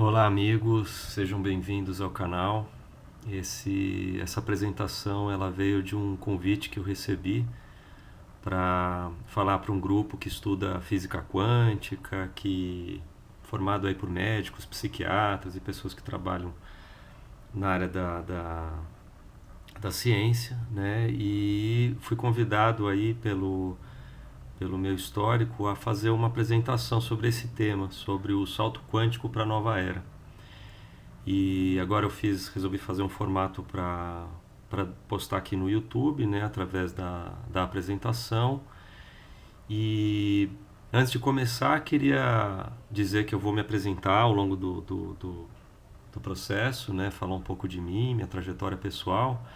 Olá, amigos, sejam bem-vindos ao canal. Essa apresentação ela veio de um convite que eu recebi para falar para um grupo que estuda física quântica, formado aí por médicos, psiquiatras e pessoas que trabalham na área da ciência, né? E fui convidado aí pelo meu histórico a fazer uma apresentação sobre esse tema, sobre o salto quântico para a nova era. E agora resolvi fazer um formato para postar aqui no YouTube, né, através da apresentação. E antes de começar, queria dizer que eu vou me apresentar ao longo do processo, né, falar um pouco de mim, minha trajetória pessoal,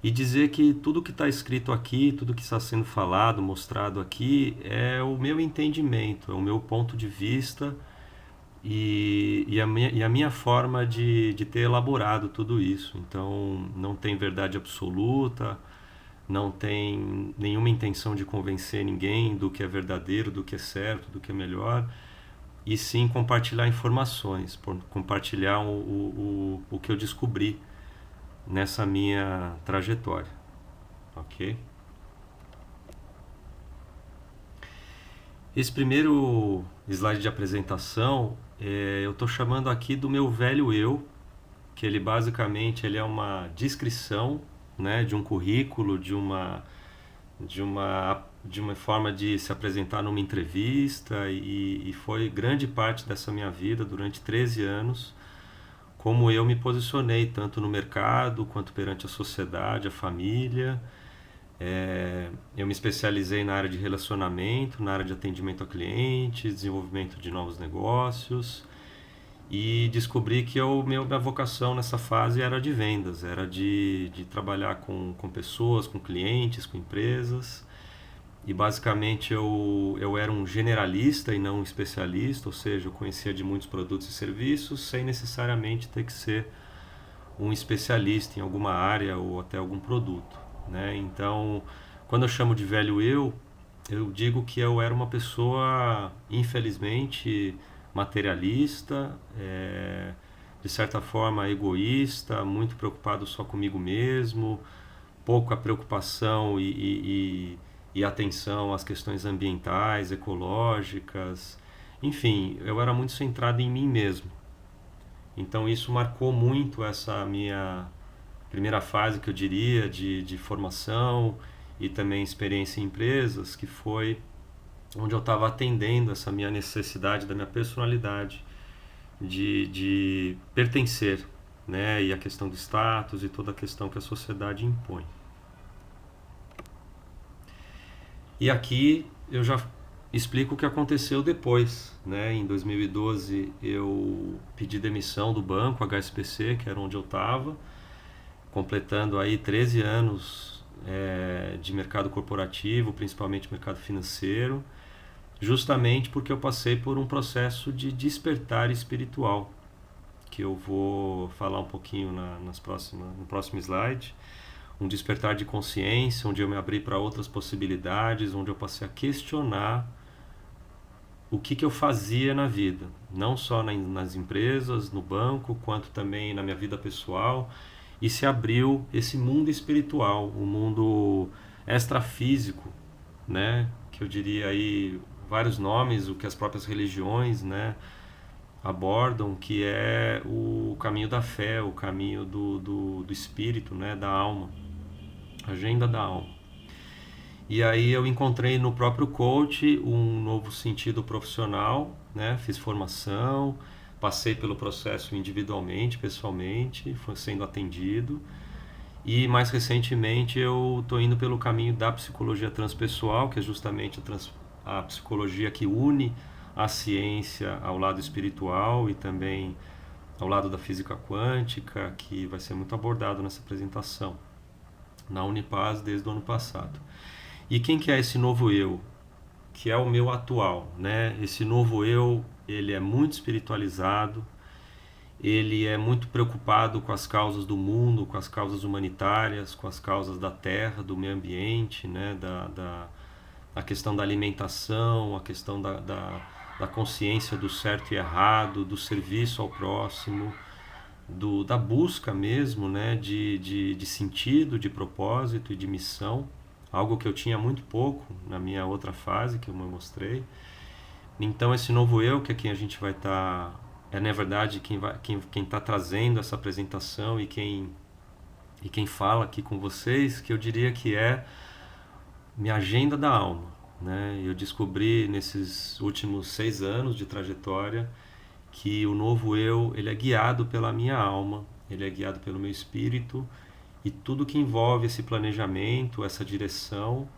e dizer que tudo que está escrito aqui, tudo que está sendo falado, mostrado aqui, é o meu entendimento, é o meu ponto de vista e a minha forma de ter elaborado tudo isso. Então, não tem verdade absoluta, não tem nenhuma intenção de convencer ninguém do que é verdadeiro, do que é certo, do que é melhor, e sim compartilhar informações, compartilhar o que eu descobri nessa minha trajetória, ok? Esse primeiro slide de apresentação, eu estou chamando aqui do meu velho eu, que ele basicamente ele é uma descrição, né, de um currículo, de uma forma de se apresentar numa entrevista, e foi grande parte dessa minha vida durante 13 anos como eu me posicionei tanto no mercado quanto perante a sociedade, a família. Eu me especializei na área de relacionamento, na área de atendimento a clientes, desenvolvimento de novos negócios, e descobri que minha vocação nessa fase era de vendas, era de trabalhar com pessoas, com clientes, com empresas. E basicamente eu era um generalista e não um especialista, ou seja, eu conhecia de muitos produtos e serviços sem necessariamente ter que ser um especialista em alguma área ou até algum produto, né? Então, quando eu chamo de velho eu digo que eu era uma pessoa, infelizmente, materialista, de certa forma egoísta, muito preocupado só comigo mesmo, pouca preocupação e atenção às questões ambientais, ecológicas. Enfim, eu era muito centrado em mim mesmo. Então isso marcou muito essa minha primeira fase, que eu diria, de formação e também experiência em empresas, que foi onde eu estava atendendo essa minha necessidade da minha personalidade de pertencer, né? E a questão do status e toda a questão que a sociedade impõe. E aqui eu já explico o que aconteceu depois, né? Em 2012 eu pedi demissão do banco HSBC, que era onde eu estava, completando aí 13 anos de mercado corporativo, principalmente mercado financeiro, justamente porque eu passei por um processo de despertar espiritual, que eu vou falar um pouquinho no próximo slide. Um despertar de consciência, onde eu me abri para outras possibilidades, onde eu passei a questionar o que eu fazia na vida, não só nas empresas, no banco, quanto também na minha vida pessoal, e se abriu esse mundo espiritual, o mundo extrafísico, né, que eu diria aí vários nomes, o que as próprias religiões, né, abordam, que é o caminho da fé, o caminho do espírito, né, da alma, agenda da alma. E aí eu encontrei no próprio coach um novo sentido profissional, né? Fiz formação, passei pelo processo individualmente, pessoalmente, foi sendo atendido. E mais recentemente eu estou indo pelo caminho da psicologia transpessoal, que é justamente a psicologia que une a ciência ao lado espiritual e também ao lado da física quântica, que vai ser muito abordado nessa apresentação na Unipaz desde o ano passado. E quem que é esse novo eu? Que é o meu atual, né? Esse novo eu, ele é muito espiritualizado, ele é muito preocupado com as causas do mundo, com as causas humanitárias, com as causas da terra, do meio ambiente, né? A questão da alimentação, a questão da consciência do certo e errado, do serviço ao próximo, da busca mesmo, né, de sentido, de propósito e de missão, algo que eu tinha muito pouco na minha outra fase, que eu mostrei. Então esse novo eu, que é quem a gente vai estar, é na verdade quem tá trazendo essa apresentação e quem fala aqui com vocês, que eu diria que é minha agenda da alma, né? Eu descobri nesses últimos 6 anos de trajetória que o novo eu, ele é guiado pela minha alma, ele é guiado pelo meu espírito, e tudo que envolve esse planejamento, essa direção,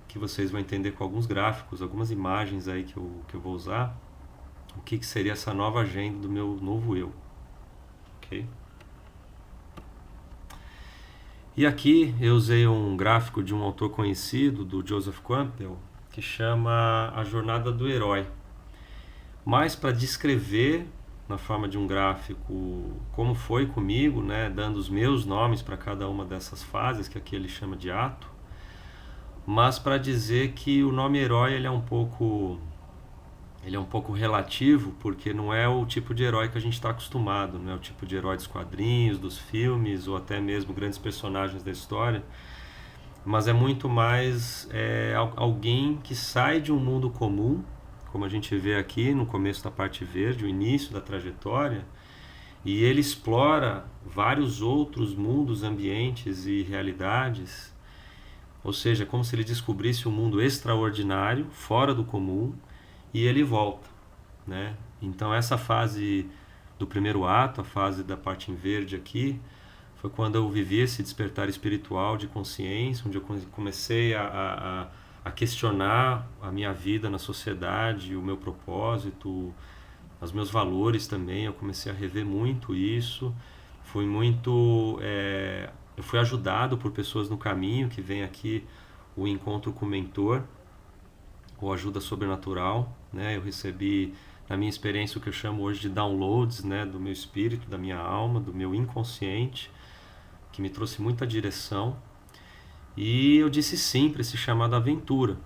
que vocês vão entender com alguns gráficos, algumas imagens aí que eu vou usar, o que seria essa nova agenda do meu novo eu, ok? E aqui eu usei um gráfico de um autor conhecido, do Joseph Campbell, que chama A Jornada do Herói, mais para descrever na forma de um gráfico como foi comigo, né, dando os meus nomes para cada uma dessas fases, que aqui ele chama de ato, mas para dizer que o nome herói ele é um pouco relativo, porque não é o tipo de herói que a gente está acostumado, não é o tipo de herói dos quadrinhos, dos filmes ou até mesmo grandes personagens da história, mas é muito mais alguém que sai de um mundo comum, como a gente vê aqui no começo da parte verde, o início da trajetória, e ele explora vários outros mundos, ambientes e realidades, ou seja, como se ele descobrisse um mundo extraordinário, fora do comum, e ele volta, né? Então essa fase do primeiro ato, a fase da parte em verde aqui, foi quando eu vivi esse despertar espiritual de consciência, onde eu comecei a questionar a minha vida na sociedade, o meu propósito, os meus valores também. Eu comecei a rever muito isso. Fui muito, eu fui ajudado por pessoas no caminho, que vem aqui o encontro com o mentor, ou ajuda sobrenatural, né? Eu recebi, na minha experiência, o que eu chamo hoje de downloads, né, do meu espírito, da minha alma, do meu inconsciente, que me trouxe muita direção. E eu disse sim para esse chamado aventura.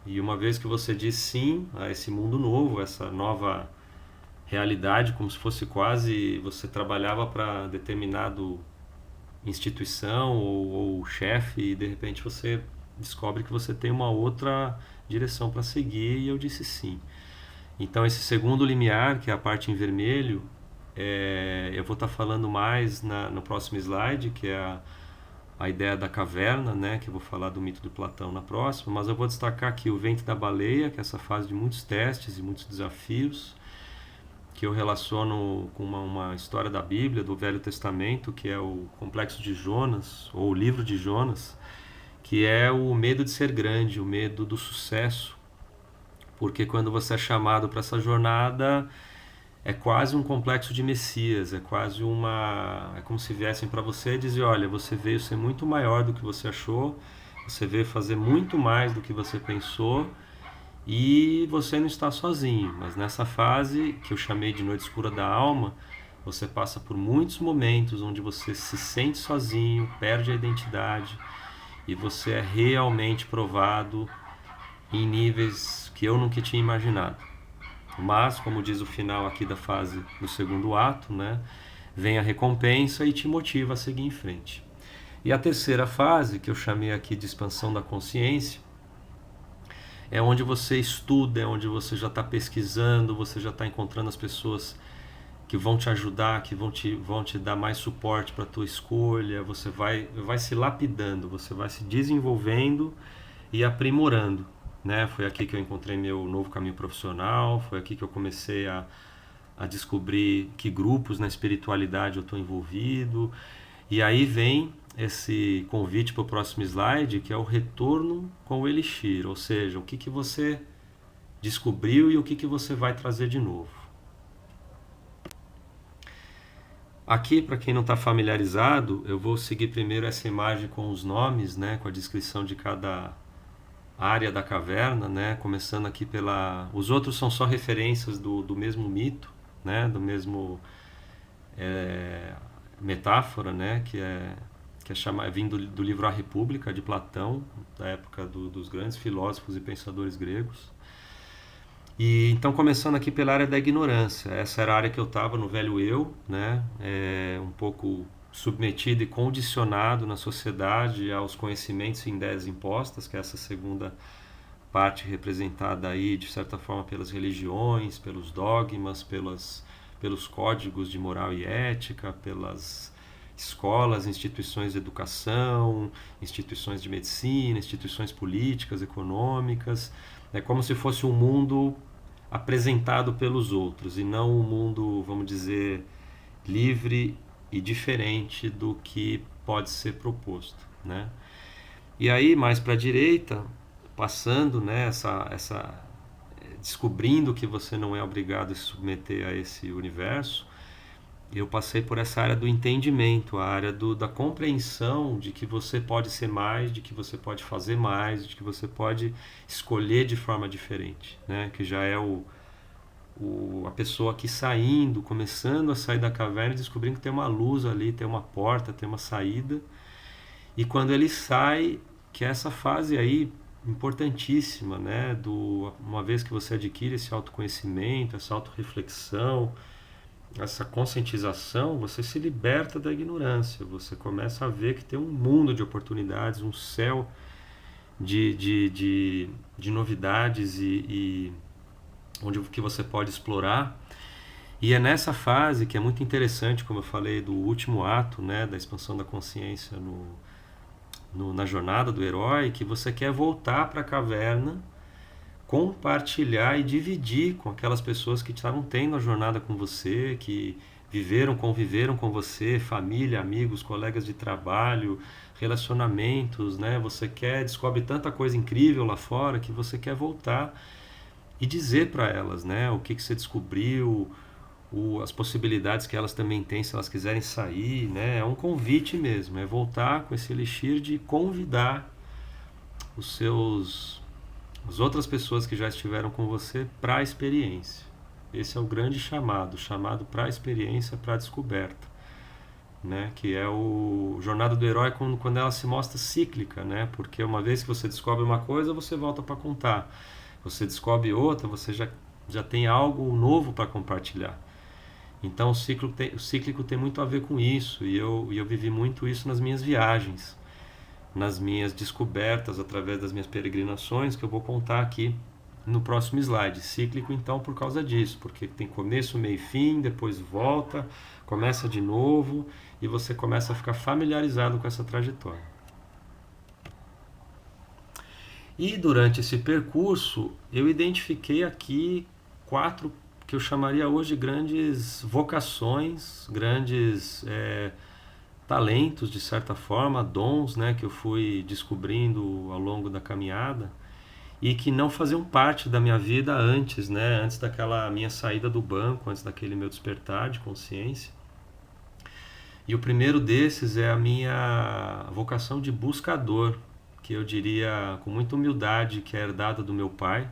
E uma vez que você diz sim a esse mundo novo, essa nova realidade, como se fosse quase você trabalhava para determinado instituição ou chefe, e de repente você descobre que você tem uma outra direção para seguir, e eu disse sim. Então esse segundo limiar, que é a parte em vermelho, eu vou estar falando mais no próximo slide, que é a ideia da caverna, né, que eu vou falar do mito de Platão na próxima, mas eu vou destacar aqui o ventre da baleia, que é essa fase de muitos testes e muitos desafios, que eu relaciono com uma história da Bíblia, do Velho Testamento, que é o Complexo de Jonas, ou o Livro de Jonas, que é o medo de ser grande, o medo do sucesso, porque quando você é chamado para essa jornada, é quase um complexo de Messias, é como se viessem para você e dizer, olha, você veio ser muito maior do que você achou, você veio fazer muito mais do que você pensou, e você não está sozinho. Mas nessa fase, que eu chamei de noite escura da alma, você passa por muitos momentos onde você se sente sozinho, perde a identidade, e você é realmente provado em níveis que eu nunca tinha imaginado. Mas, como diz o final aqui da fase do segundo ato, né, vem a recompensa e te motiva a seguir em frente. E a terceira fase, que eu chamei aqui de expansão da consciência, é onde você estuda, é onde você já está pesquisando, você já está encontrando as pessoas que vão te ajudar, que vão te dar mais suporte para a tua escolha, você vai se lapidando, você vai se desenvolvendo e aprimorando, né? Foi aqui que eu encontrei meu novo caminho profissional, foi aqui que eu comecei a descobrir que grupos na espiritualidade eu estou envolvido, e aí vem esse convite para o próximo slide, que é o retorno com o Elixir, ou seja, o que você descobriu e o que você vai trazer de novo. Aqui, para quem não está familiarizado, eu vou seguir primeiro essa imagem com os nomes, né, com a descrição de cada área da caverna, né, começando aqui pela... Os outros são só referências do mesmo mito, né, do mesmo metáfora, né, que é vindo do livro A República, de Platão, da época dos grandes filósofos e pensadores gregos. E então, começando aqui pela área da ignorância, essa era a área que eu estava no velho eu, né? Um pouco submetido e condicionado na sociedade aos conhecimentos e ideias impostas, que é essa segunda parte representada aí, de certa forma, pelas religiões, pelos dogmas, pelos códigos de moral e ética, pelas escolas, instituições de educação, instituições de medicina, instituições políticas, econômicas. É como se fosse um mundo apresentado pelos outros e não um mundo, vamos dizer, livre e diferente do que pode ser proposto, né? E aí, mais para a direita, passando, né, descobrindo que você não é obrigado a se submeter a esse universo, eu passei por essa área do entendimento, a área da compreensão de que você pode ser mais, de que você pode fazer mais, de que você pode escolher de forma diferente, né? Que já é a pessoa aqui saindo, começando a sair da caverna e descobrindo que tem uma luz ali, tem uma porta, tem uma saída. E quando ele sai, que é essa fase aí importantíssima, né? Uma vez que você adquire esse autoconhecimento, essa autorreflexão, essa conscientização, você se liberta da ignorância, você começa a ver que tem um mundo de oportunidades, um céu de novidades e onde que você pode explorar. E é nessa fase que é muito interessante, como eu falei, do último ato, né, da expansão da consciência na jornada do herói, que você quer voltar para a caverna, compartilhar e dividir com aquelas pessoas que estavam tendo a jornada com você, que conviveram com você, família, amigos, colegas de trabalho, relacionamentos, né? Você descobre tanta coisa incrível lá fora que você quer voltar e dizer para elas, né, o que você descobriu, as possibilidades que elas também têm se elas quiserem sair, né? É um convite mesmo, é voltar com esse elixir de convidar as outras pessoas que já estiveram com você para a experiência. Esse é o grande chamado para a experiência, para a descoberta, né? Que é o jornada do herói quando ela se mostra cíclica, né? Porque uma vez que você descobre uma coisa, você volta para contar. Você descobre outra, você já tem algo novo para compartilhar. Então o cíclico tem muito a ver com isso, e eu vivi muito isso nas minhas viagens, nas minhas descobertas, através das minhas peregrinações, que eu vou contar aqui no próximo slide. Cíclico, então, por causa disso, porque tem começo, meio e fim, depois volta, começa de novo, e você começa a ficar familiarizado com essa trajetória. E durante esse percurso, eu identifiquei aqui 4 que eu chamaria hoje de grandes vocações, grandes talentos, de certa forma, dons, né, que eu fui descobrindo ao longo da caminhada e que não faziam parte da minha vida antes, né, antes daquela minha saída do banco, antes daquele meu despertar de consciência. E o primeiro desses é a minha vocação de buscador, que eu diria com muita humildade que é herdada do meu pai.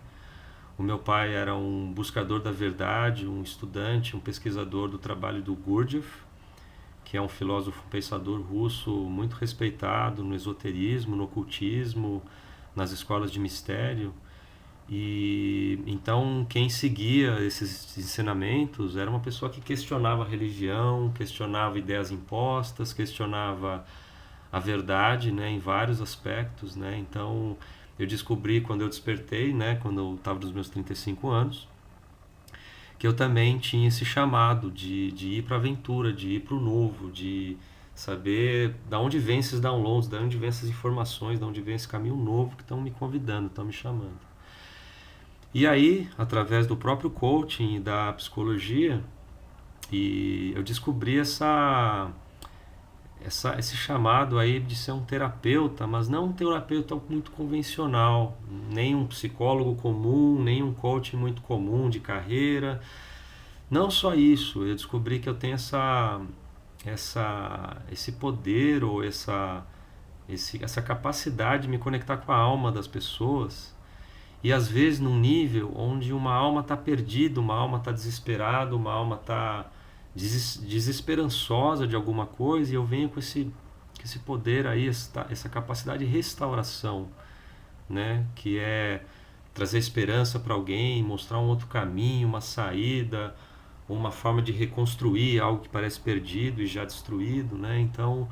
O meu pai era um buscador da verdade, um estudante, um pesquisador do trabalho do Gurdjieff, que é um filósofo pensador russo muito respeitado no esoterismo, no ocultismo, nas escolas de mistério. E então quem seguia esses ensinamentos era uma pessoa que questionava a religião, questionava ideias impostas, questionava a verdade, né, em vários aspectos, né? Então eu descobri quando eu despertei, né, quando eu estava nos meus 35 anos, que eu também tinha esse chamado de ir para a aventura, de ir para o novo, de saber de onde vem esses downloads, de onde vem essas informações, de onde vem esse caminho novo que estão me convidando, estão me chamando. E aí, através do próprio coaching e da psicologia, eu descobri esse chamado aí de ser um terapeuta, mas não um terapeuta muito convencional, nem um psicólogo comum, nem um coach muito comum de carreira. Não só isso, eu descobri que eu tenho esse poder ou essa capacidade de me conectar com a alma das pessoas, e às vezes num nível onde uma alma está perdida, uma alma está desesperada, uma alma está desesperançosa de alguma coisa, e eu venho com esse poder aí, essa capacidade de restauração, né? Que é trazer esperança para alguém, mostrar um outro caminho, uma saída, uma forma de reconstruir algo que parece perdido e já destruído, né? Então,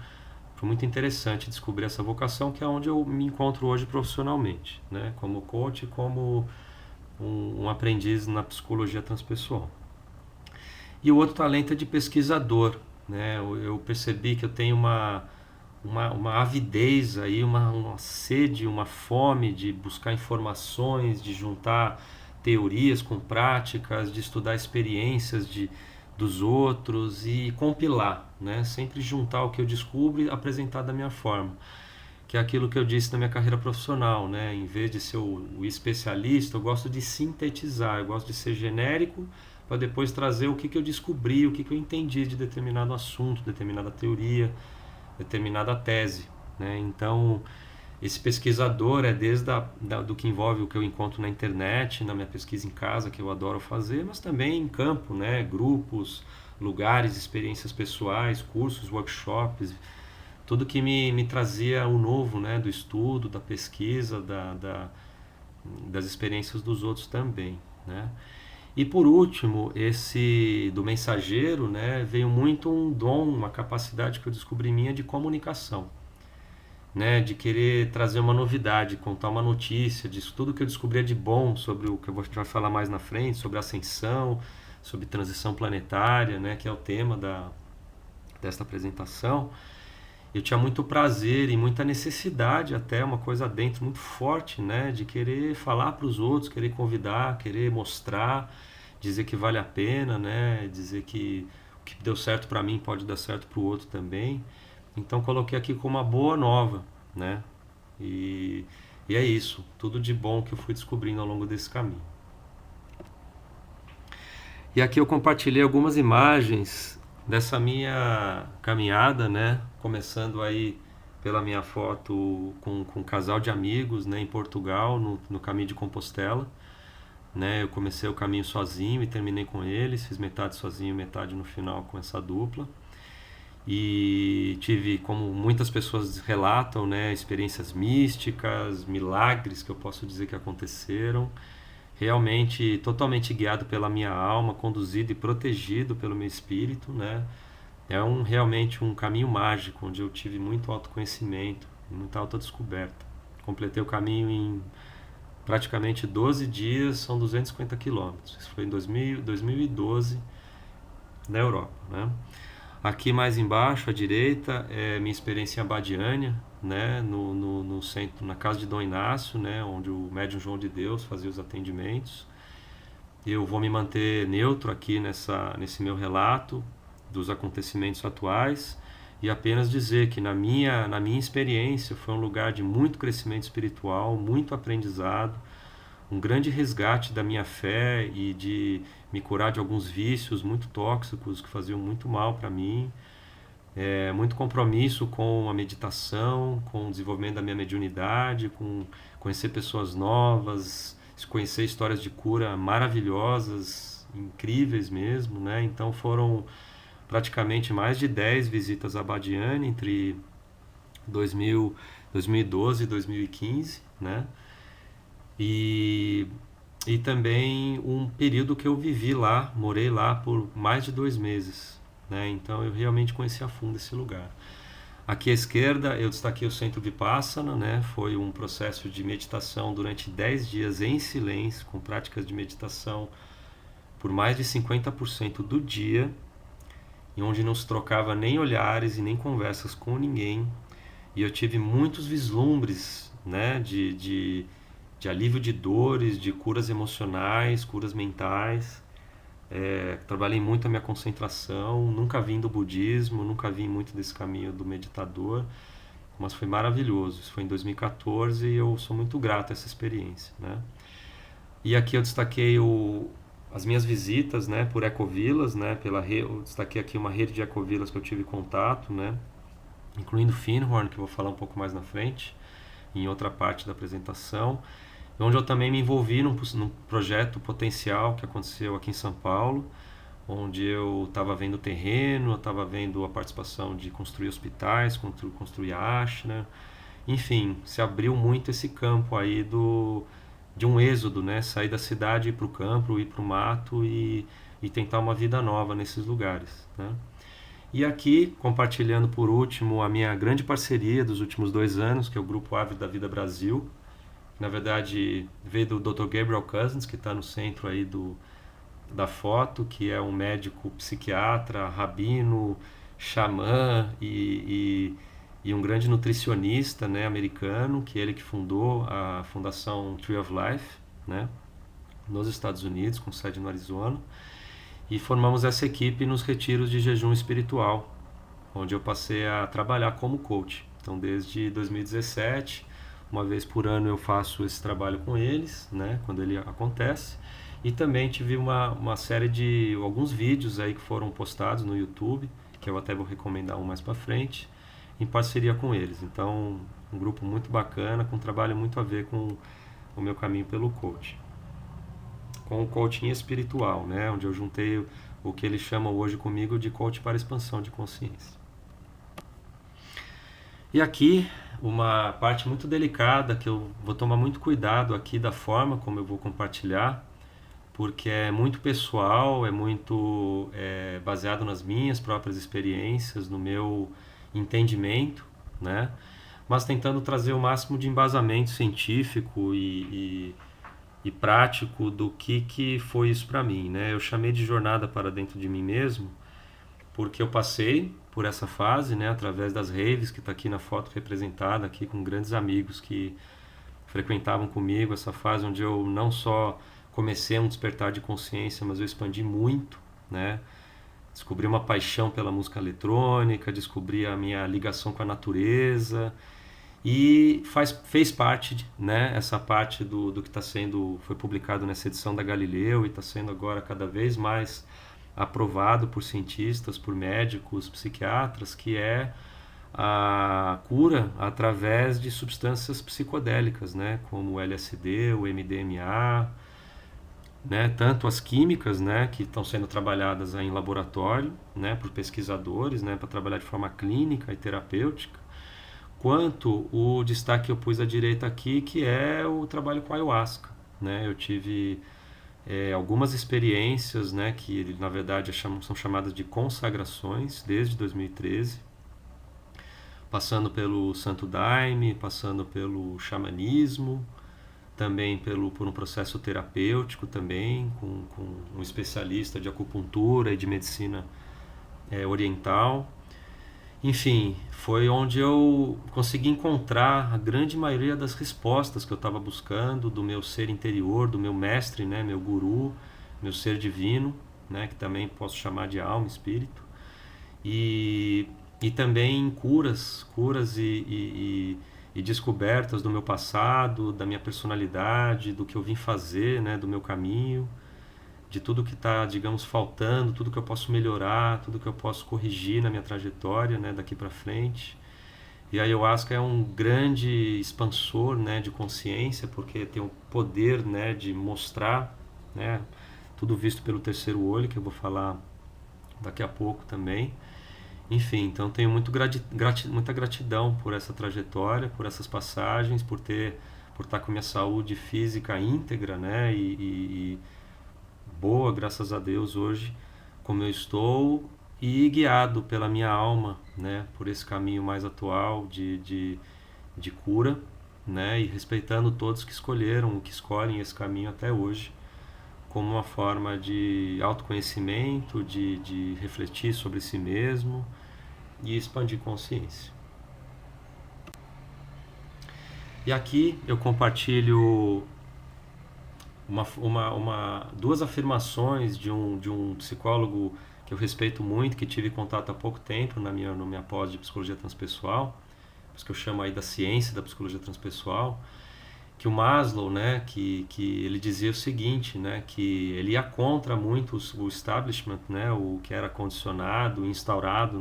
foi muito interessante descobrir essa vocação, que é onde eu me encontro hoje profissionalmente, né? Como coach e como um aprendiz na psicologia transpessoal. E o outro talento é de pesquisador, né? Eu percebi que eu tenho uma avidez aí, uma sede, uma fome de buscar informações, de juntar teorias com práticas, de estudar experiências dos outros e compilar, né? Sempre juntar o que eu descubro e apresentar da minha forma, que é aquilo que eu disse na minha carreira profissional, né? Em vez de ser o especialista, eu gosto de sintetizar, eu gosto de ser genérico para depois trazer o que eu descobri, o que eu entendi de determinado assunto, determinada teoria, determinada tese, né? Então, esse pesquisador é desde do que envolve o que eu encontro na internet, na minha pesquisa em casa, que eu adoro fazer, mas também em campo, né? Grupos, lugares, experiências pessoais, cursos, workshops, tudo que me trazia o novo, né? Do estudo, da pesquisa, das experiências dos outros também, né? E por último, esse do mensageiro, né, veio muito um dom, uma capacidade que eu descobri minha de comunicação, né, de querer trazer uma novidade, contar uma notícia, disso tudo que eu descobria de bom sobre o que a gente vai falar mais na frente, sobre ascensão, sobre transição planetária, né, que é o tema desta apresentação. Eu tinha muito prazer e muita necessidade, até uma coisa dentro muito forte, né, de querer falar para os outros, querer convidar, querer mostrar, dizer que vale a pena, né, dizer que o que deu certo para mim pode dar certo para o outro também. Então coloquei aqui como uma boa nova, né? E, e é isso, tudo de bom que eu fui descobrindo ao longo desse caminho. E aqui eu compartilhei algumas imagens dessa minha caminhada, né? Começando aí pela minha foto com um casal de amigos, né, em Portugal, no caminho de Compostela, né? Eu comecei o caminho sozinho e terminei com eles, fiz metade sozinho, metade no final com essa dupla. E tive, como muitas pessoas relatam, né, experiências místicas, milagres que eu posso dizer que aconteceram, realmente totalmente guiado pela minha alma, conduzido e protegido pelo meu espírito, né? É realmente um caminho mágico, onde eu tive muito autoconhecimento, muita autodescoberta. Completei o caminho em praticamente 12 dias, são 250 quilômetros. Isso foi em 2012, na Europa, né? Aqui mais embaixo, à direita, é minha experiência em Abadiânia, né? No centro, na casa de Dom Inácio, né? Onde o médium João de Deus fazia os atendimentos. Eu vou me manter neutro aqui nesse meu relato dos acontecimentos atuais e apenas dizer que na minha experiência foi um lugar de muito crescimento espiritual, muito aprendizado, um grande resgate da minha fé e de me curar de alguns vícios muito tóxicos que faziam muito mal para mim, muito compromisso com a meditação, com o desenvolvimento da minha mediunidade, com conhecer pessoas novas, conhecer histórias de cura maravilhosas, incríveis mesmo, né? Então foram praticamente mais de 10 visitas a Abadiânia entre 2012 e 2015, né? E também um período que eu vivi lá, morei lá por mais de 2 meses, né? Então eu realmente conheci a fundo esse lugar. Aqui à esquerda eu destaquei o Centro Vipassana, né? Foi um processo de meditação durante 10 dias em silêncio, com práticas de meditação por mais de 50% do dia, e onde não se trocava nem olhares e nem conversas com ninguém. E eu tive muitos vislumbres, né, de alívio de dores, de curas emocionais, curas mentais. Trabalhei muito a minha concentração, nunca vim do budismo, nunca vim muito desse caminho do meditador, mas foi maravilhoso. Isso foi em 2014 e eu sou muito grato a essa experiência, né? E aqui eu destaquei as minhas visitas, né, por ecovilas, né, eu destaquei aqui uma rede de ecovilas que eu tive contato, né, incluindo Findhorn, que eu vou falar um pouco mais na frente, em outra parte da apresentação, onde eu também me envolvi num projeto potencial que aconteceu aqui em São Paulo, onde eu estava vendo o terreno, eu estava vendo a participação de construir hospitais, construir ashram, enfim, se abriu muito esse campo aí de um êxodo, né? Sair da cidade, ir para o campo, ir para o mato e tentar uma vida nova nesses lugares, né? E aqui, compartilhando por último a minha grande parceria dos últimos 2 anos, que é o Grupo Árvore da Vida Brasil. Na verdade, veio do Dr. Gabriel Cousens, que está no centro aí da foto, que é um médico psiquiatra, rabino, xamã e um grande nutricionista, né, americano, que ele que fundou a Fundação Tree of Life, né, nos Estados Unidos, com sede no Arizona. E formamos essa equipe nos retiros de jejum espiritual, onde eu passei a trabalhar como coach. Então, desde 2017, uma vez por ano eu faço esse trabalho com eles, né, quando ele acontece. E também tive uma série de alguns vídeos aí que foram postados no YouTube, que eu até vou recomendar um mais para frente, em parceria com eles. Então, um grupo muito bacana, com um trabalho muito a ver com o meu caminho pelo coach. Com o coaching espiritual, né, onde eu juntei o que eles chamam hoje comigo de coach para expansão de consciência. E aqui, uma parte muito delicada, que eu vou tomar muito cuidado aqui da forma como eu vou compartilhar, porque é muito pessoal, é muito baseado nas minhas próprias experiências, no meu entendimento, né? Mas tentando trazer o máximo de embasamento científico e prático do que foi isso para mim, né? Eu chamei de jornada para dentro de mim mesmo, porque eu passei por essa fase, né? Através das raves, que está aqui na foto representada, aqui com grandes amigos que frequentavam comigo, essa fase onde eu não só comecei um despertar de consciência, mas eu expandi muito, né? Descobri uma paixão pela música eletrônica, descobri a minha ligação com a natureza e fez parte, né? Essa parte do que foi publicado nessa edição da Galileu e está sendo agora cada vez mais aprovado por cientistas, por médicos, psiquiatras, que é a cura através de substâncias psicodélicas, né? Como o LSD, o MDMA, né, tanto as químicas, né, que estão sendo trabalhadas em laboratório, né, por pesquisadores, né, para trabalhar de forma clínica e terapêutica, quanto o destaque que eu pus à direita aqui, que é o trabalho com ayahuasca, né. Eu tive algumas experiências, né, que na verdade são chamadas de consagrações desde 2013, passando pelo Santo Daime, passando pelo xamanismo, também por um processo terapêutico também, com um especialista de acupuntura e de medicina oriental. Enfim, foi onde eu consegui encontrar a grande maioria das respostas que eu estava buscando do meu ser interior, do meu mestre, né, meu guru, meu ser divino, né, que também posso chamar de alma, espírito. E também curas e descobertas do meu passado, da minha personalidade, do que eu vim fazer, né, do meu caminho, de tudo que está, digamos, faltando, tudo que eu posso melhorar, tudo que eu posso corrigir na minha trajetória, né, daqui para frente. E a ayahuasca é um grande expansor, né, de consciência, porque tem o poder, né, de mostrar, né, tudo visto pelo terceiro olho, que eu vou falar daqui a pouco também. Enfim, então tenho muita gratidão por essa trajetória, por essas passagens, por estar com minha saúde física íntegra, né, e boa, graças a Deus, hoje, como eu estou, e guiado pela minha alma, né, por esse caminho mais atual de cura, né, e respeitando todos que escolhem esse caminho até hoje, como uma forma de autoconhecimento, de refletir sobre si mesmo e expandir consciência. E aqui eu compartilho duas afirmações de um psicólogo que eu respeito muito, que tive contato há pouco tempo na minha pós de psicologia transpessoal, que eu chamo aí da ciência da psicologia transpessoal, que o Maslow, né, que ele dizia o seguinte, né, que ele ia contra muito o establishment, né, o que era condicionado, instaurado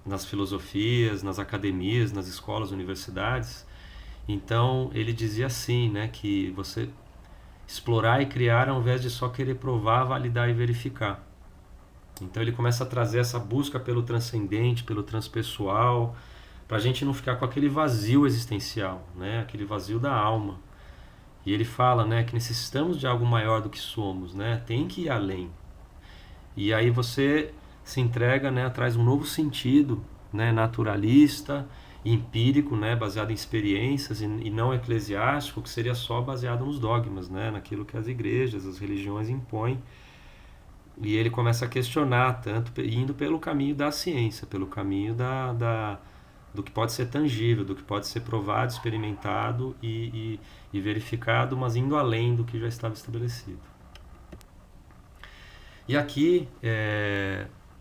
nas filosofias, nas academias, nas escolas, universidades. Então ele dizia assim, né, que você explorar e criar ao invés de só querer provar, validar e verificar. Então ele começa a trazer essa busca pelo transcendente, pelo transpessoal, para a gente não ficar com aquele vazio existencial, né? Aquele vazio da alma. E ele fala, né, que necessitamos de algo maior do que somos, né? Tem que ir além. E aí você se entrega, né, traz um novo sentido, né, naturalista, empírico, né, baseado em experiências e não eclesiástico, que seria só baseado nos dogmas, né, naquilo que as igrejas, as religiões impõem. E ele começa a questionar, tanto indo pelo caminho da ciência, pelo caminho do que pode ser tangível, do que pode ser provado, experimentado e verificado, mas indo além do que já estava estabelecido. E aqui,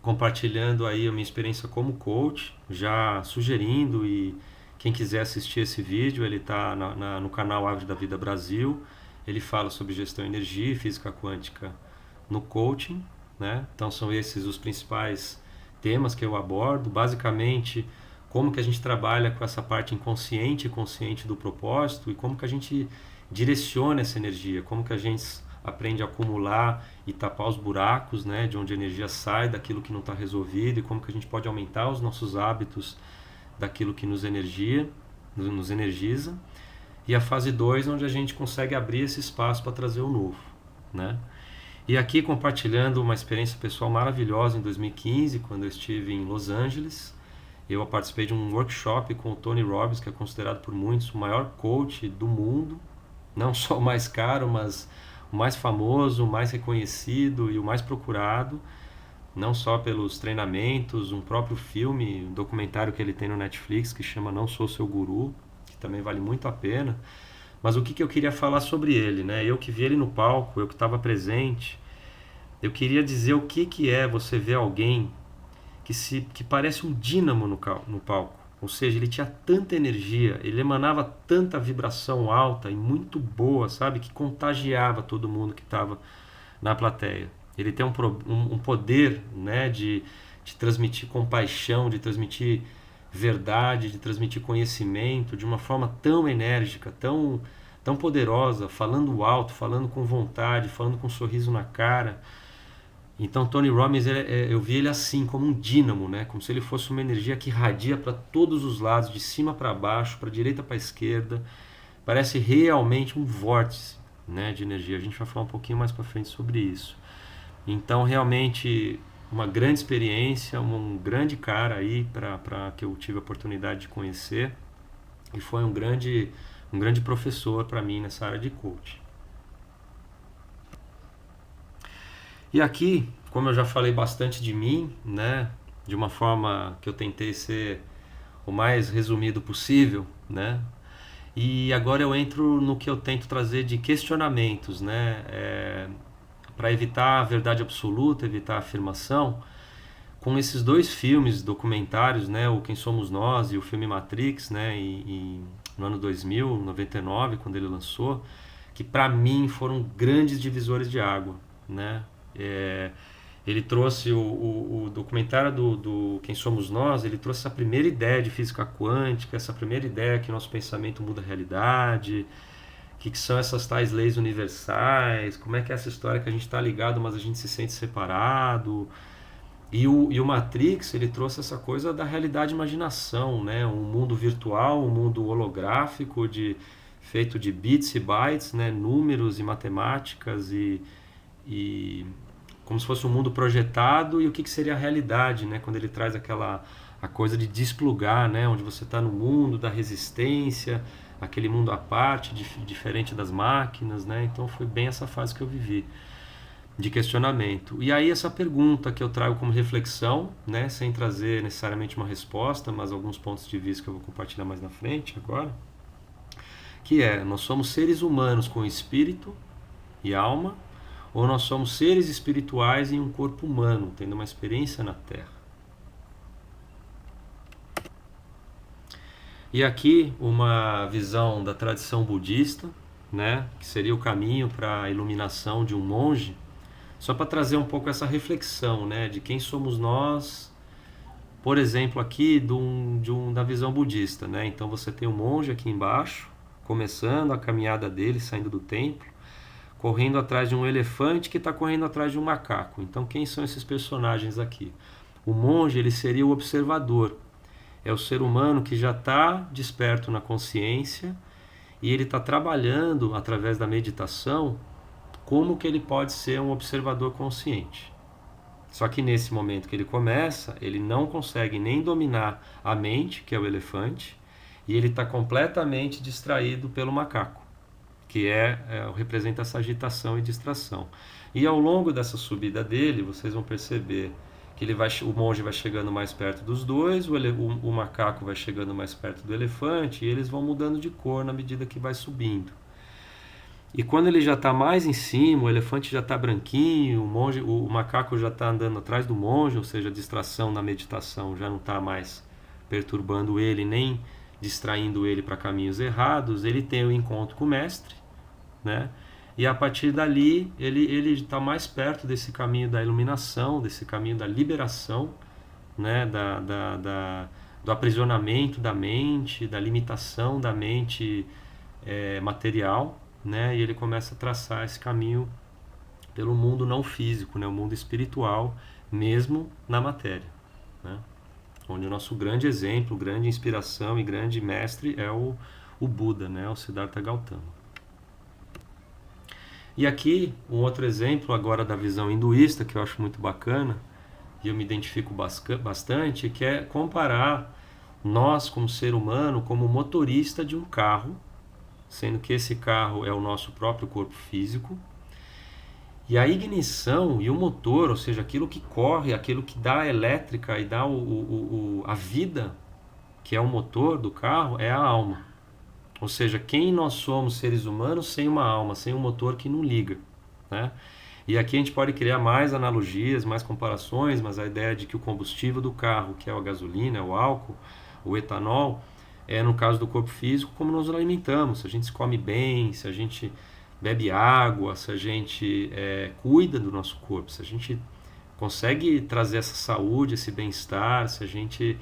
compartilhando aí a minha experiência como coach, já sugerindo, e quem quiser assistir esse vídeo, ele está no canal Árvore da Vida Brasil. Ele fala sobre gestão de energia e física quântica no coaching, né? Então são esses os principais temas que eu abordo. Basicamente, como que a gente trabalha com essa parte inconsciente e consciente do propósito, e como que a gente direciona essa energia, como que a gente aprende a acumular e tapar os buracos, né, de onde a energia sai, daquilo que não está resolvido, e como que a gente pode aumentar os nossos hábitos daquilo que nos energiza. E a fase 2, onde a gente consegue abrir esse espaço para trazer o novo, né? E aqui compartilhando uma experiência pessoal maravilhosa em 2015, quando eu estive em Los Angeles. Eu participei de um workshop com o Tony Robbins, que é considerado por muitos o maior coach do mundo, não só o mais caro, mas o mais famoso, o mais reconhecido e o mais procurado, não só pelos treinamentos, um próprio filme, um documentário que ele tem no Netflix que chama Não Sou Seu Guru, que também vale muito a pena. Mas o que eu queria falar sobre ele, né? Eu que vi ele no palco, eu que estava presente, eu queria dizer o que é você ver alguém que parece um dínamo no palco. Ou seja, ele tinha tanta energia, ele emanava tanta vibração alta e muito boa, sabe? Que contagiava todo mundo que estava na plateia. Ele tem um poder, né, de transmitir compaixão, de transmitir verdade, de transmitir conhecimento de uma forma tão enérgica, tão poderosa, falando alto, falando com vontade, falando com um sorriso na cara. Então Tony Robbins, eu vi ele assim, como um dínamo, né? Como se ele fosse uma energia que irradia para todos os lados, de cima para baixo, para a direita para a esquerda. Parece realmente um vórtice, né, de energia. A gente vai falar um pouquinho mais para frente sobre isso. Então realmente uma grande experiência, um grande cara aí para que eu tive a oportunidade de conhecer, e foi um grande professor para mim nessa área de coaching. E aqui, como eu já falei bastante de mim, né, de uma forma que eu tentei ser o mais resumido possível, né, e agora eu entro no que eu tento trazer de questionamentos, né, para evitar a verdade absoluta, evitar a afirmação. Com esses dois filmes documentários, né, o Quem Somos Nós e o filme Matrix, né, no ano 2000, 99, quando ele lançou, que para mim foram grandes divisores de água, né. Ele trouxe o documentário do Quem Somos Nós, ele trouxe essa primeira ideia de física quântica, essa primeira ideia que nosso pensamento muda a realidade, que são essas tais leis universais, como é que é essa história que a gente está ligado, mas a gente se sente separado. E o Matrix, ele trouxe essa coisa da realidade e imaginação, né? Um mundo virtual, um mundo holográfico, feito de bits e bytes, né? Números e matemáticas e como se fosse um mundo projetado, e o que seria a realidade, né? Quando ele traz a coisa de desplugar, né? Onde você está no mundo da resistência, aquele mundo à parte, diferente das máquinas, né? Então foi bem essa fase que eu vivi, de questionamento. E aí essa pergunta que eu trago como reflexão, né? Sem trazer necessariamente uma resposta, mas alguns pontos de vista que eu vou compartilhar mais na frente agora, que nós somos seres humanos com espírito e alma, ou nós somos seres espirituais em um corpo humano, tendo uma experiência na Terra. E aqui uma visão da tradição budista, né, que seria o caminho para a iluminação de um monge, só para trazer um pouco essa reflexão, né, de quem somos nós, por exemplo, aqui da visão budista, né? Então você tem um monge aqui embaixo, começando a caminhada dele, saindo do templo, correndo atrás de um elefante que está correndo atrás de um macaco. Então quem são esses personagens aqui? O monge, ele seria o observador. é o ser humano que já está desperto na consciência e ele está trabalhando através da meditação como que ele pode ser um observador consciente. Só que nesse momento que ele começa, ele não consegue nem dominar a mente, que é o elefante, e ele está completamente distraído pelo macaco, que representa essa agitação e distração. E ao longo dessa subida dele, vocês vão perceber que o monge vai chegando mais perto dos dois, o macaco vai chegando mais perto do elefante, e eles vão mudando de cor na medida que vai subindo. E quando ele já está mais em cima, o elefante já está branquinho, o macaco já está andando atrás do monge, ou seja, a distração na meditação já não está mais perturbando ele, nem distraindo ele para caminhos errados. Ele tem o encontro com o mestre, né? E a partir dali ele está mais perto desse caminho da iluminação, desse caminho da liberação, né? Do aprisionamento da mente, da limitação da mente material, né? E ele começa a traçar esse caminho pelo mundo não físico, né? O mundo espiritual, mesmo na matéria, né? Onde o nosso grande exemplo, grande inspiração e grande mestre é o Buda, né? O Siddhartha Gautama. E aqui um outro exemplo agora da visão hinduísta que eu acho muito bacana e eu me identifico bastante, que é comparar nós como ser humano como motorista de um carro, sendo que esse carro é o nosso próprio corpo físico, e a ignição e o motor, ou seja, aquilo que corre, aquilo que dá a elétrica e dá a vida, que é o motor do carro, é a alma. Ou seja, quem nós somos seres humanos sem uma alma, sem um motor que não liga, né? E aqui a gente pode criar mais analogias, mais comparações, mas a ideia de que o combustível do carro, que é a gasolina, o álcool, o etanol, no caso do corpo físico, como nós nos alimentamos. Se a gente come bem, se a gente bebe água, se a gente cuida do nosso corpo, se a gente consegue trazer essa saúde, esse bem-estar, se a gente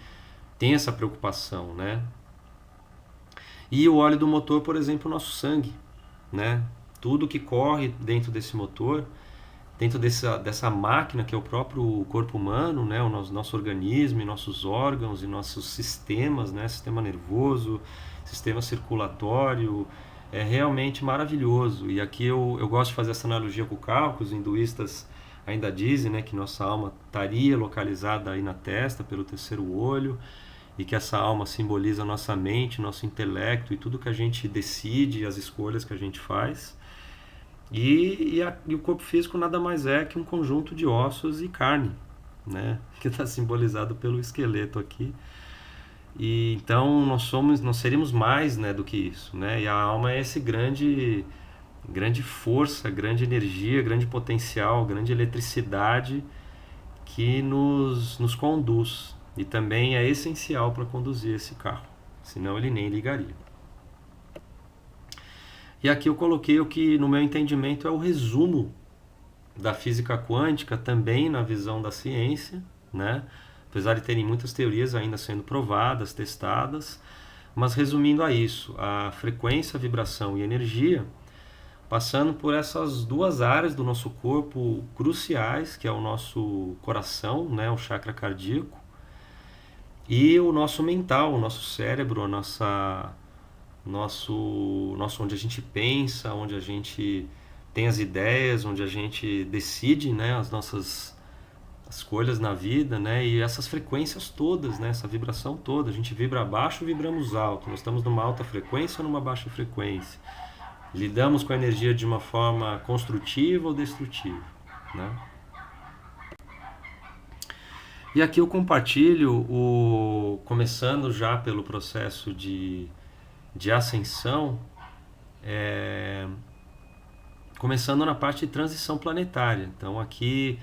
tem essa preocupação, né? E o óleo do motor, por exemplo, o nosso sangue, né? Tudo que corre dentro desse motor, dentro dessa máquina que é o próprio corpo humano, né? O nosso organismo, e nossos órgãos e nossos sistemas, né? Sistema nervoso, sistema circulatório, é realmente maravilhoso. E aqui eu gosto de fazer essa analogia com o carro, que os hinduístas ainda dizem, né? Que nossa alma estaria localizada aí na testa, pelo terceiro olho, e que essa alma simboliza a nossa mente, nosso intelecto e tudo que a gente decide, as escolhas que a gente faz. E o corpo físico nada mais é que um conjunto de ossos e carne, né? Que está simbolizado pelo esqueleto aqui. E então nós seríamos mais, né, do que isso, né? E a alma é esse grande força, grande energia, grande potencial, grande eletricidade que nos conduz. E também é essencial para conduzir esse carro, senão ele nem ligaria. E aqui eu coloquei o que, no meu entendimento, é o resumo da física quântica, também na visão da ciência, né? Apesar de terem muitas teorias ainda sendo provadas, testadas, mas resumindo a isso, a frequência, a vibração e a energia, passando por essas duas áreas do nosso corpo cruciais, que é o nosso coração, né? O chakra cardíaco, e o nosso mental, o nosso cérebro, onde a gente pensa, onde a gente tem as ideias, onde a gente decide, né, as nossas escolhas na vida, né, e essas frequências todas, né, essa vibração toda. A gente vibra baixo, vibramos alto. Nós estamos numa alta frequência ou numa baixa frequência? Lidamos com a energia de uma forma construtiva ou destrutiva, né? E aqui eu compartilho, começando já pelo processo de ascensão, começando na parte de transição planetária. Então aqui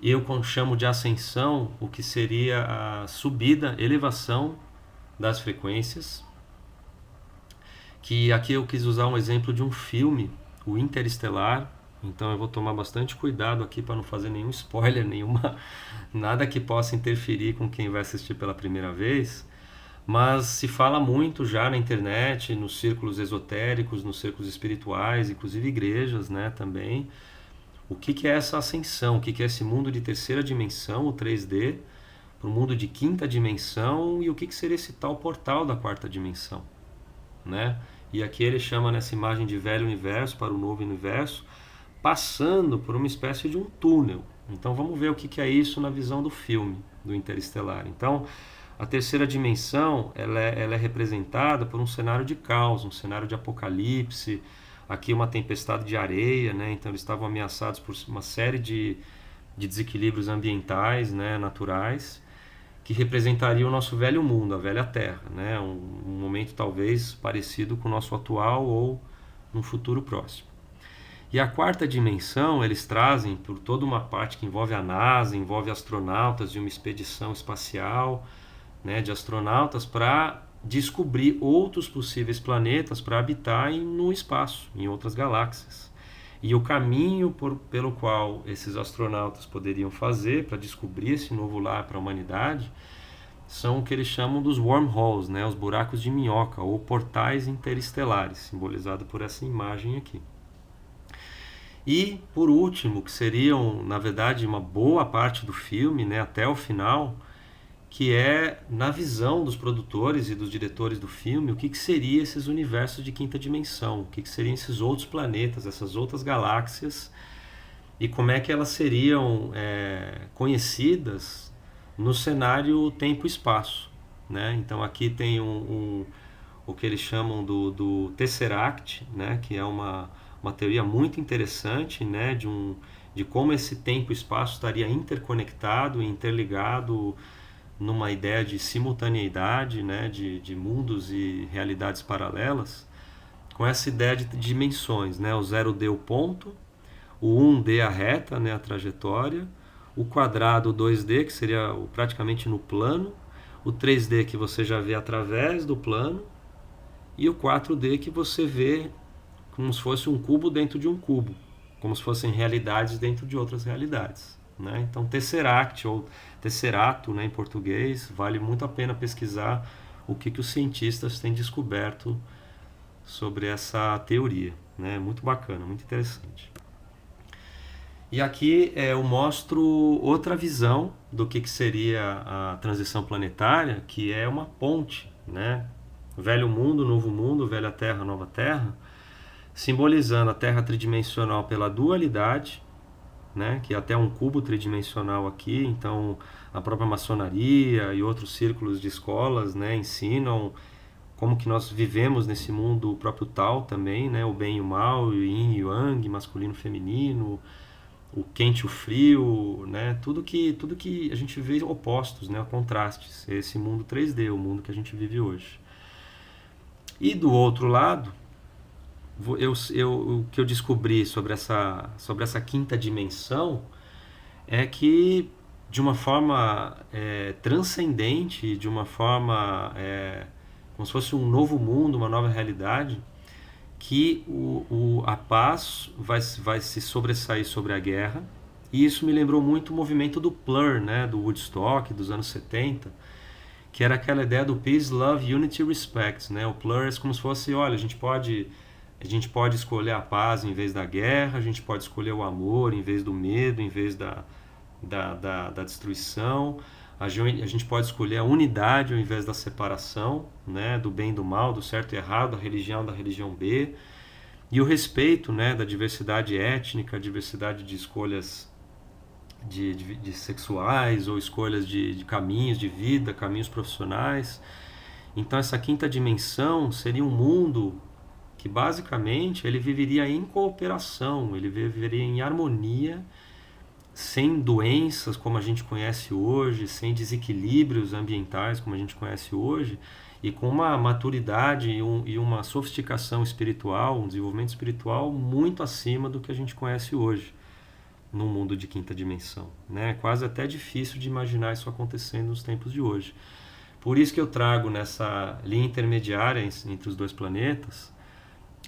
eu chamo de ascensão o que seria a subida, elevação das frequências, que aqui eu quis usar um exemplo de um filme, o Interestelar. Então eu vou tomar bastante cuidado aqui para não fazer nenhum spoiler, nada que possa interferir com quem vai assistir pela primeira vez, mas se fala muito já na internet, nos círculos esotéricos, nos círculos espirituais, inclusive igrejas, né, também, o que é essa ascensão, o que é esse mundo de terceira dimensão, o 3D, para o mundo de quinta dimensão, e o que seria esse tal portal da quarta dimensão, né? E aqui ele chama nessa imagem de velho universo para o novo universo, passando por uma espécie de um túnel. Então vamos ver o que é isso na visão do filme, do Interestelar. Então, a terceira dimensão ela é representada por um cenário de caos, um cenário de apocalipse. Aqui uma tempestade de areia, né? Então eles estavam ameaçados por uma série de desequilíbrios ambientais, né? Naturais, que representaria o nosso velho mundo, a velha Terra, né? Um momento talvez parecido com o nosso atual ou num futuro próximo. E a quarta dimensão eles trazem por toda uma parte que envolve a NASA, envolve astronautas de uma expedição espacial, né, de astronautas para descobrir outros possíveis planetas para habitar no espaço, em outras galáxias. E o caminho pelo qual esses astronautas poderiam fazer para descobrir esse novo lar para a humanidade são o que eles chamam dos wormholes, né, os buracos de minhoca ou portais interestelares, simbolizado por essa imagem aqui. E, por último, que seriam, na verdade, uma boa parte do filme, né, até o final, que é, na visão dos produtores e dos diretores do filme, o que seria esses universos de quinta dimensão, o que seriam esses outros planetas, essas outras galáxias, e como é que elas seriam conhecidas no cenário tempo-espaço, né? Então aqui tem o que eles chamam do Tesseract, né? Que é uma teoria muito interessante, né? De como esse tempo e espaço estaria interconectado e interligado numa ideia de simultaneidade, né? De mundos e realidades paralelas, com essa ideia de dimensões, né? O 0D o ponto, o 1D a reta, né? A trajetória, o quadrado, o 2D, que seria praticamente no plano, o 3D que você já vê através do plano, e o 4D que você vê como se fosse um cubo dentro de um cubo, como se fossem realidades dentro de outras realidades, né? Então Tesseract ou Tesserato, né, em português, vale muito a pena pesquisar o que os cientistas têm descoberto sobre essa teoria, né? Muito bacana, muito interessante. E aqui eu mostro outra visão do que seria a transição planetária, que é uma ponte, né? Velho mundo, velha terra, nova terra, simbolizando a terra tridimensional pela dualidade, né? Que é até um cubo tridimensional aqui. Então a própria maçonaria e outros círculos de escolas, né, ensinam como que nós vivemos nesse mundo, o próprio Tao também, né? O bem e o mal, o yin e o yang, masculino e feminino, o quente e o frio, né? Tudo que a gente vê opostos, né? Contrastes. Esse mundo 3D, o mundo que a gente vive hoje. E do outro lado, o que eu descobri sobre essa quinta dimensão é que, de uma forma transcendente, de uma forma como se fosse um novo mundo, uma nova realidade, que a paz vai se sobressair sobre a guerra. E isso me lembrou muito o movimento do Plur, né, do Woodstock, dos anos 70, que era aquela ideia do Peace, Love, Unity, Respect, né? O Plur é como se fosse, olha, a gente pode escolher a paz em vez da guerra, a gente pode escolher o amor em vez do medo, em vez da destruição, a gente pode escolher a unidade ao invés da separação, né? Do bem e do mal, do certo e errado, da religião B, e o respeito, né? Da diversidade étnica, diversidade de escolhas de sexuais ou escolhas de caminhos de vida, caminhos profissionais. Então essa quinta dimensão seria um mundo que basicamente ele viveria em cooperação, ele viveria em harmonia, sem doenças como a gente conhece hoje, sem desequilíbrios ambientais como a gente conhece hoje, e com uma maturidade e uma sofisticação espiritual, um desenvolvimento espiritual muito acima do que a gente conhece hoje no mundo de quinta dimensão, né? É quase até difícil de imaginar isso acontecendo nos tempos de hoje. Por isso que eu trago nessa linha intermediária entre os dois planetas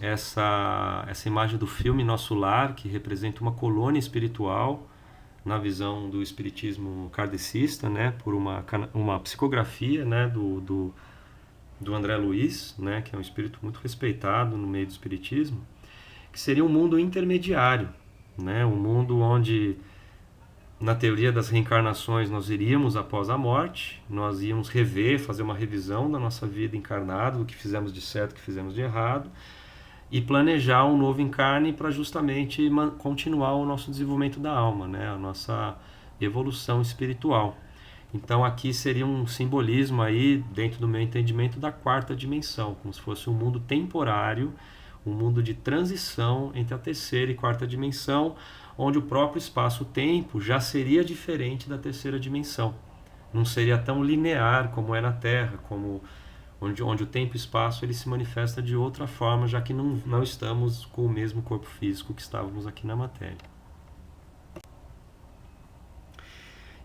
essa imagem do filme Nosso Lar, que representa uma colônia espiritual na visão do espiritismo kardecista, né, por uma psicografia, né, do André Luiz, né, que é um espírito muito respeitado no meio do espiritismo, que seria um mundo intermediário, né, um mundo onde na teoria das reencarnações, nós iríamos após a morte, nós íamos rever, fazer uma revisão da nossa vida encarnada, do que fizemos de certo, o que fizemos de errado, e planejar um novo encarne para justamente continuar o nosso desenvolvimento da alma, né? A nossa evolução espiritual. Então aqui seria um simbolismo aí, dentro do meu entendimento, da quarta dimensão, como se fosse um mundo temporário, um mundo de transição entre a terceira e quarta dimensão, onde o próprio espaço-tempo já seria diferente da terceira dimensão. Não seria tão linear como é na Terra, onde o tempo e espaço ele se manifesta de outra forma, já que não estamos com o mesmo corpo físico que estávamos aqui na matéria.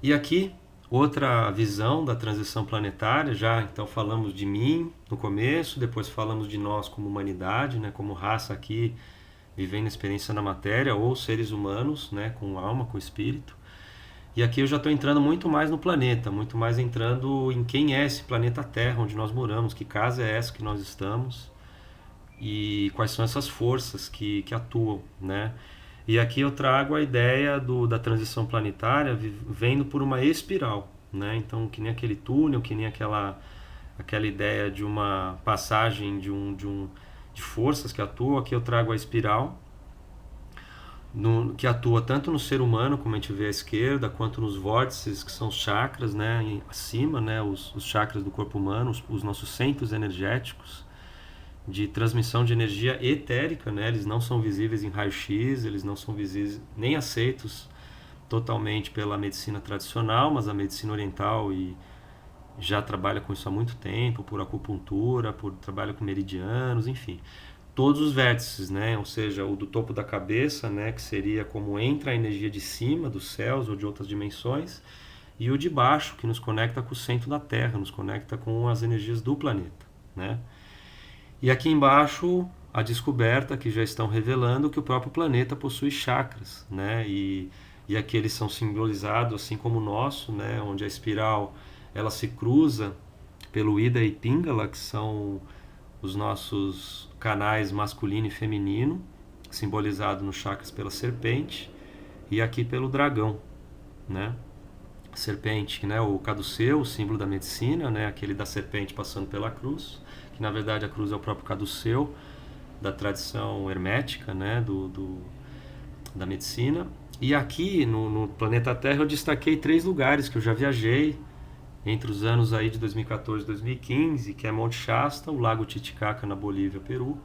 E aqui, outra visão da transição planetária, já então falamos de mim no começo, depois falamos de nós como humanidade, né, como raça aqui, vivendo a experiência na matéria, ou seres humanos, né, com alma, com espírito. E aqui eu já estou entrando muito mais no planeta, muito mais entrando em quem é esse planeta Terra, onde nós moramos, que casa é essa que nós estamos, e quais são essas forças que atuam, né? E aqui eu trago a ideia da transição planetária vendo por uma espiral, né? Então, que nem aquele túnel, que nem aquela ideia de uma passagem de forças que atuam. Aqui eu trago a espiral, que atua tanto no ser humano, como a gente vê à esquerda, quanto nos vórtices, que são os chakras, né? Acima, né? Os chakras do corpo humano, os nossos centros energéticos, de transmissão de energia etérica, né? Eles não são visíveis em raio-x, eles não são visíveis nem aceitos totalmente pela medicina tradicional, mas a medicina oriental já trabalha com isso há muito tempo, por acupuntura, trabalha com meridianos, enfim. Todos os vértices, né? Ou seja, o do topo da cabeça, né? Que seria como entra a energia de cima, dos céus ou de outras dimensões, e o de baixo, que nos conecta com o centro da Terra, nos conecta com as energias do planeta, né? E aqui embaixo, a descoberta que já estão revelando que o próprio planeta possui chakras, né? E aqui eles são simbolizados assim como o nosso, né? Onde a espiral ela se cruza pelo Ida e Pingala, que são os nossos canais masculino e feminino, simbolizado nos chakras pela serpente, e aqui pelo dragão, né? Serpente, né? O caduceu, o símbolo da medicina, né? Aquele da serpente passando pela cruz, que na verdade a cruz é o próprio caduceu da tradição hermética, né, da medicina. E aqui no planeta Terra eu destaquei 3 lugares que eu já viajei entre os anos aí de 2014 e 2015, que é Monte Shasta, o Lago Titicaca na Bolívia, Peru,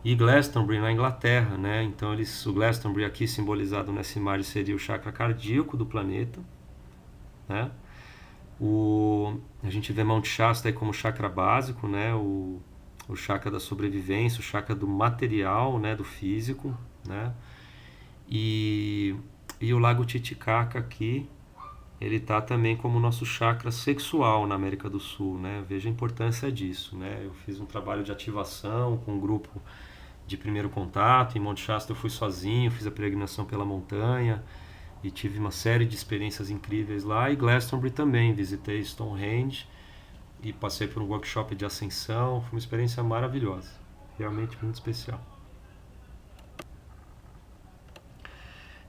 e Glastonbury na Inglaterra, né? Então o Glastonbury aqui simbolizado nessa imagem seria o chakra cardíaco do planeta, né? A gente vê Monte Shasta aí como chakra básico, né? O chakra da sobrevivência, o chakra do material, né? Do físico, né? E o Lago Titicaca aqui, ele está também como nosso chakra sexual na América do Sul, né? Veja a importância disso, né? Eu fiz um trabalho de ativação com um grupo de primeiro contato. Em Monte Shasta eu fui sozinho, fiz a peregrinação pela montanha e tive uma série de experiências incríveis lá. E Glastonbury também, visitei Stonehenge e passei por um workshop de ascensão. Foi uma experiência maravilhosa, realmente muito especial.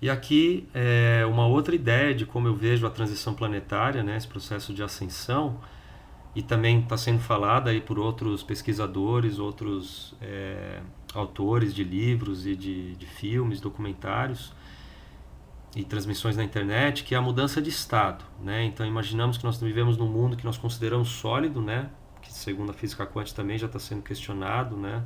E aqui é uma outra ideia de como eu vejo a transição planetária, né, esse processo de ascensão, e também está sendo falada aí por outros pesquisadores, outros autores de livros e de filmes, documentários e transmissões na internet, que é a mudança de estado, né? Então imaginamos que nós vivemos num mundo que nós consideramos sólido, né? Que segundo a física quântica também já está sendo questionado, né?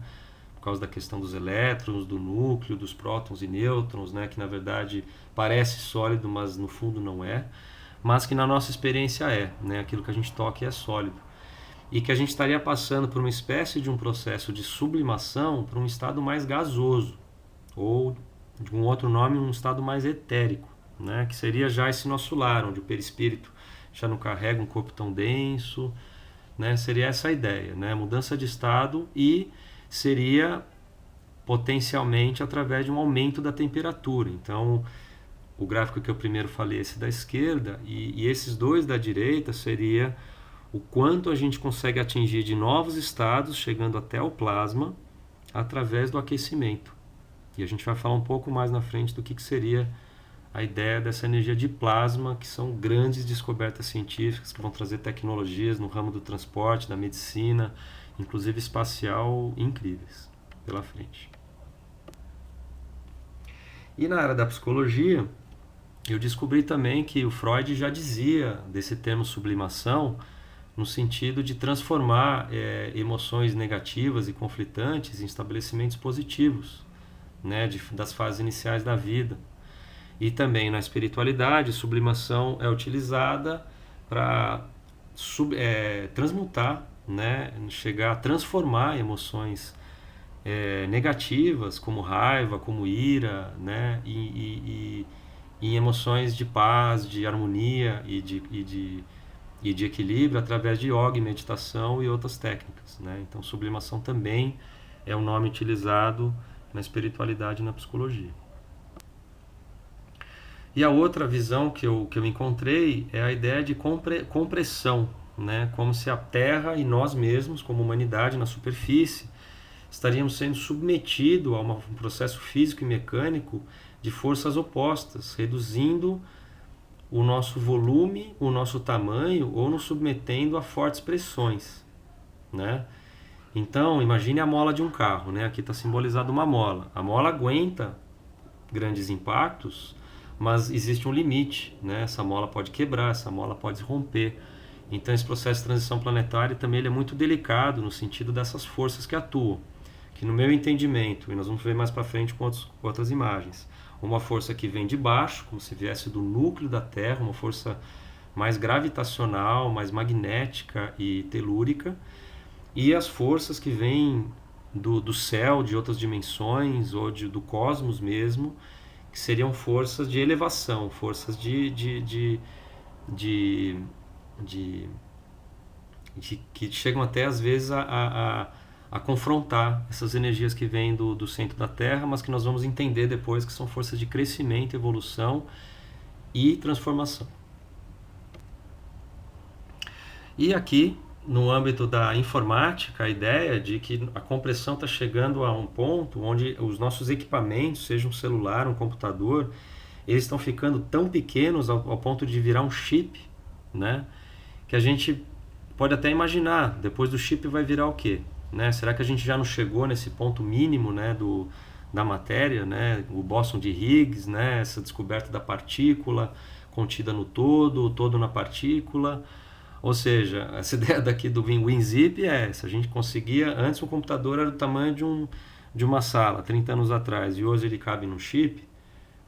Por causa da questão dos elétrons, do núcleo, dos prótons e nêutrons, né? Que na verdade parece sólido, mas no fundo não é, mas que na nossa experiência é, né? Aquilo que a gente toca é sólido. E que a gente estaria passando por uma espécie de um processo de sublimação para um estado mais gasoso, ou de um outro nome, um estado mais etérico, né? Que seria já esse nosso lar, onde o perispírito já não carrega um corpo tão denso, né? Seria essa a ideia, né? Mudança de estado, e seria potencialmente através de um aumento da temperatura. Então, o gráfico que eu primeiro falei, esse da esquerda, e esses dois da direita, seria o quanto a gente consegue atingir de novos estados, chegando até o plasma, através do aquecimento. E a gente vai falar um pouco mais na frente do que seria a ideia dessa energia de plasma, que são grandes descobertas científicas que vão trazer tecnologias no ramo do transporte, da medicina, inclusive espacial, incríveis pela frente. E na área da psicologia, eu descobri também que o Freud já dizia desse termo sublimação no sentido de transformar emoções negativas e conflitantes em estabelecimentos positivos, né, das fases iniciais da vida. E também na espiritualidade, sublimação é utilizada para transmutar, né, chegar a transformar emoções negativas, como raiva, como ira, né, e em emoções de paz, de harmonia e de equilíbrio através de yoga, meditação e outras técnicas, né? Então, sublimação também é um nome utilizado na espiritualidade e na psicologia. E a outra visão que eu encontrei é a ideia de compressão, né? Como se a Terra e nós mesmos, como humanidade na superfície, estaríamos sendo submetidos a um processo físico e mecânico de forças opostas, reduzindo o nosso volume, o nosso tamanho, ou nos submetendo a fortes pressões, né? Então, imagine a mola de um carro, né? Aqui está simbolizado uma mola. A mola aguenta grandes impactos, mas existe um limite, né? Essa mola pode quebrar, essa mola pode romper. Então, esse processo de transição planetária também ele é muito delicado no sentido dessas forças que atuam, que no meu entendimento, e nós vamos ver mais para frente com outras imagens, uma força que vem de baixo, como se viesse do núcleo da Terra, uma força mais gravitacional, mais magnética e telúrica, e as forças que vêm do céu, de outras dimensões, ou do cosmos mesmo, que seriam forças de elevação, forças que chegam até às vezes a confrontar essas energias que vêm do centro da Terra, mas que nós vamos entender depois que são forças de crescimento, evolução e transformação. E aqui, no âmbito da informática, a ideia de que a compressão está chegando a um ponto onde os nossos equipamentos, seja um celular, um computador, eles estão ficando tão pequenos ao ponto de virar um chip, né? Que a gente pode até imaginar, depois do chip vai virar o quê? Né? Será que a gente já não chegou nesse ponto mínimo, né, da matéria, né? O bóson de Higgs, né? Essa descoberta da partícula contida no todo, o todo na partícula. Ou seja, essa ideia daqui do WinZip é essa. A gente conseguia, antes o computador era do tamanho de uma sala, 30 anos atrás, e hoje ele cabe num chip.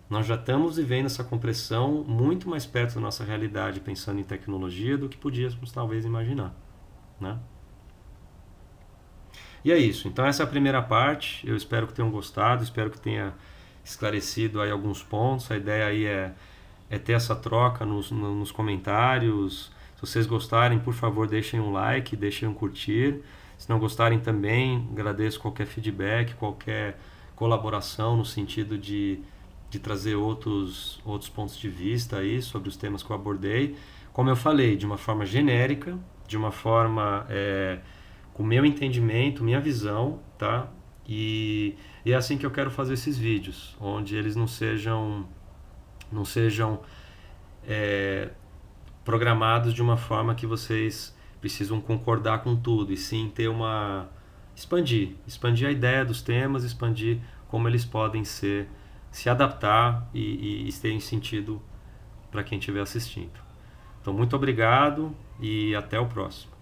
Nós já estamos vivendo essa compressão muito mais perto da nossa realidade, pensando em tecnologia, do que podíamos talvez imaginar, né? E é isso. Então essa é a primeira parte. Eu espero que tenham gostado, espero que tenha esclarecido aí alguns pontos. A ideia aí é ter essa troca nos comentários. Se vocês gostarem, por favor, deixem um like, deixem um curtir. Se não gostarem também, agradeço qualquer feedback, qualquer colaboração no sentido de trazer outros pontos de vista aí sobre os temas que eu abordei. Como eu falei, de uma forma genérica, de uma forma com o meu entendimento, minha visão, tá? E é assim que eu quero fazer esses vídeos, onde eles não sejam programados de uma forma que vocês precisam concordar com tudo, e sim ter expandir a ideia dos temas, expandir como eles podem se adaptar e terem sentido para quem estiver assistindo. Então, muito obrigado e até o próximo.